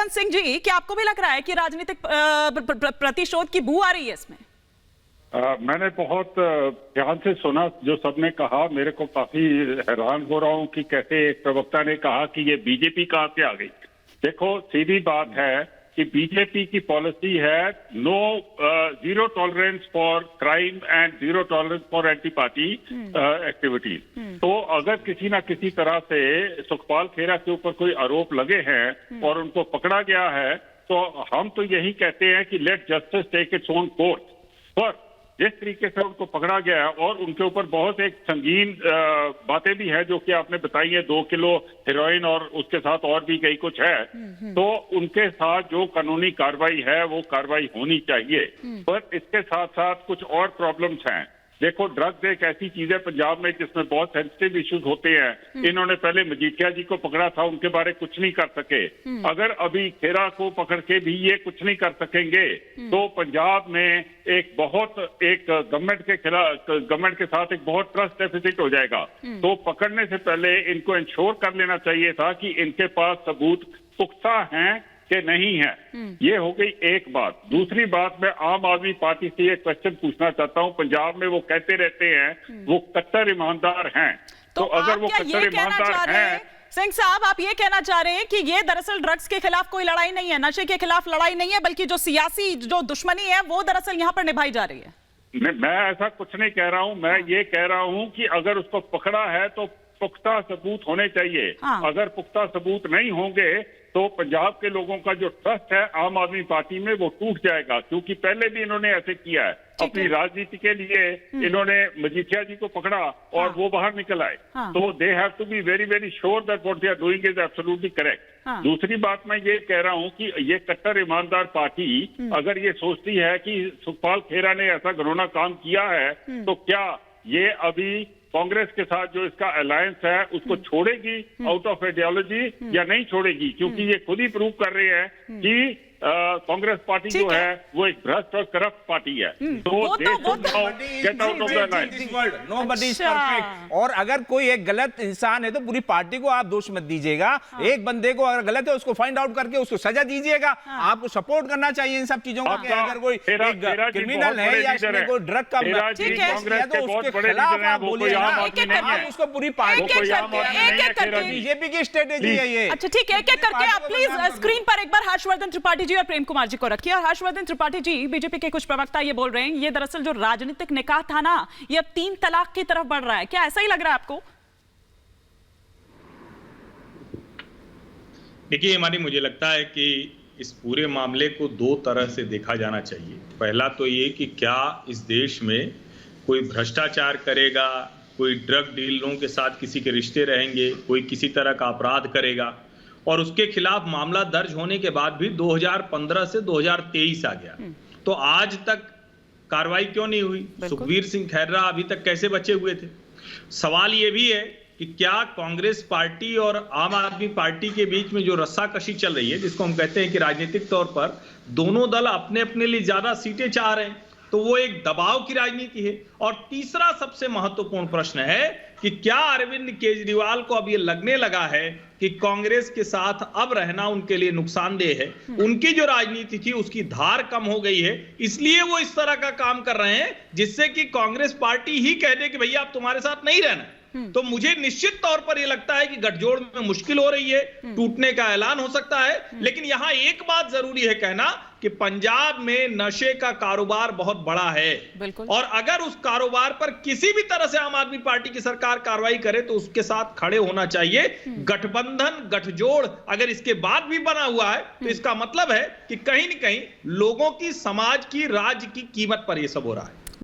जसवंत सिंह जी, क्या आपको भी लग रहा है कि राजनीतिक प्रतिशोध की बू आ रही है इसमें? मैंने बहुत ध्यान से सुना जो सबने कहा। मेरे को काफी हैरान हो रहा हूं कि कैसे एक प्रवक्ता ने कहा कि ये बीजेपी कहां से आ गई। देखो, सीधी बात है कि बीजेपी की पॉलिसी है zero tolerance for crime and zero tolerance for anti party activities. तो अगर किसी ना किसी तरह से सुखपाल खेरा के ऊपर कोई आरोप लगे हैं और उनको पकड़ा गया है, तो हम तो यही कहते हैं कि let justice take its own course. पर जिस तरीके से उनको पकड़ा गया है और उनके ऊपर बहुत एक संगीन बातें भी है जो कि आपने बताई है, 2 किलो हेरोइन और उसके साथ और भी कई कुछ है, तो उनके साथ जो कानूनी कार्रवाई है वो कार्रवाई होनी चाहिए। पर इसके साथ साथ कुछ और प्रॉब्लम्स हैं। देखो, ड्रग्स एक ऐसी चीज है पंजाब में जिसमें बहुत सेंसिटिव इश्यूज होते हैं। इन्होंने पहले मजीठिया जी को पकड़ा था, उनके बारे कुछ नहीं कर सके। अगर अभी खेरा को पकड़ के भी ये कुछ नहीं कर सकेंगे तो पंजाब में एक गवर्नमेंट के खिलाफ, गवर्नमेंट के साथ एक बहुत ट्रस्ट डेफिसिट हो जाएगा। तो पकड़ने से पहले इनको इंश्योर कर लेना चाहिए था कि इनके पास सबूत पुख्ता हैं कि नहीं है। ये हो गई एक बात। दूसरी बात, मैं आम आदमी पार्टी से एक क्वेश्चन पूछना चाहता हूं। पंजाब में वो कहते रहते हैं वो कट्टर ईमानदार हैं, तो अगर वो कट्टर ईमानदार हैं, सिंह साहब, आप ये कहना चाह रहे हैं कि ये दरअसल ड्रग्स के खिलाफ कोई लड़ाई नहीं है, नशे के खिलाफ लड़ाई नहीं है, बल्कि जो सियासी जो दुश्मनी है वो दरअसल यहाँ पर निभाई जा रही है? मैं ऐसा कुछ नहीं कह रहा हूं। मैं ये कह रहा हूं कि अगर उसको पकड़ा है तो पुख्ता सबूत होने चाहिए। अगर पुख्ता सबूत नहीं होंगे तो पंजाब के लोगों का जो ट्रस्ट है आम आदमी पार्टी में वो टूट जाएगा, क्योंकि पहले भी इन्होंने ऐसे किया है। अपनी राजनीति के लिए इन्होंने मजीठिया जी को पकड़ा और वो बाहर निकल आए। तो they have to be very very sure that what they are doing is absolutely correct. दूसरी बात मैं ये कह रहा हूं कि ये कट्टर ईमानदार पार्टी अगर ये सोचती है कि सुखपाल खेरा ने ऐसा घिनौना काम किया है, तो क्या ये अभी कांग्रेस के साथ जो इसका अलायंस है उसको छोड़ेगी आउट ऑफ आइडियोलॉजी या नहीं छोड़ेगी? क्योंकि ये खुद ही प्रूव कर रहे हैं कि कांग्रेस पार्टी जो है वो एक भ्रष्ट और करप्ट पार्टी है। तो get out of the line. Nobody is perfect. और अगर कोई एक गलत इंसान है तो पूरी पार्टी को आप दोष मत दीजिएगा। एक बंदे को अगर गलत है उसको फाइंड आउट करके उसको सजा दीजिएगा। आपको सपोर्ट करना चाहिए इन सब चीजों का। अगर कोई क्रिमिनल है या इसमें कोई ड्रग का तो उसके खिलाफ आप बोलिएगा, आप उसको पूरी पार्टी बीजेपी की स्ट्रेटेजी है ये। अच्छा ठीक है, एक एक करके आप प्लीज स्क्रीन पर एक बार हर्षवर्धन त्रिपाठी जी और प्रेम कुमार जी को रखिए। और हर्षवर्धन त्रिपाठी जी, बीजेपी के कुछ प्रवक्ता ये बोल रहे हैं ये दरअसल जो राजनीतिक निकाह था ना, ये अब 3 तलाक की तरफ बढ़ रहा है। क्या ऐसा ही लग रहा है आपको? देखिए हमारी, मुझे लगता है कि इस पूरे मामले को 2 तरह से देखा जाना चाहिए। पहला तो ये कि क्या इस देश में कोई भ्रष्टाचार करेगा, कोई ड्रग डीलरों के साथ किसी के रिश्ते रहेंगे, कोई किसी तरह का अपराध करेगा, और उसके खिलाफ मामला दर्ज होने के बाद भी 2015 से 2023 आ गया, तो आज तक कार्रवाई क्यों नहीं हुई? सुखबीर सिंह खैररा अभी तक कैसे बचे हुए थे? सवाल ये भी है कि क्या कांग्रेस पार्टी और आम आदमी पार्टी के बीच में जो रस्साकशी चल रही है, जिसको हम कहते हैं कि राजनीतिक तौर पर दोनों दल अपने अपने लिए ज्यादा सीटें चाह रहे हैं, तो वो एक दबाव की राजनीति है। और तीसरा सबसे महत्वपूर्ण प्रश्न है कि क्या अरविंद केजरीवाल को अब ये लगने लगा है कि कांग्रेस के साथ अब रहना उनके लिए नुकसानदेह है? उनकी जो राजनीति थी उसकी धार कम हो गई है, इसलिए वो इस तरह का काम कर रहे हैं जिससे कि कांग्रेस पार्टी ही कह दे कि भैया अब तुम्हारे साथ नहीं रहना। तो मुझे निश्चित तौर पर यह लगता है कि गठजोड़ में मुश्किल हो रही है, टूटने का ऐलान हो सकता है। लेकिन यहां एक बात जरूरी है कहना कि पंजाब में नशे का कारोबार बहुत बड़ा है, और अगर उस कारोबार पर किसी भी तरह से आम आदमी पार्टी की सरकार कार्रवाई करे तो उसके साथ खड़े होना चाहिए। गठबंधन, गठजोड़ अगर इसके बाद भी बना हुआ है तो इसका मतलब है कि कहीं न कहीं लोगों की, समाज की, राज्य की कीमत पर यह सब हो रहा है।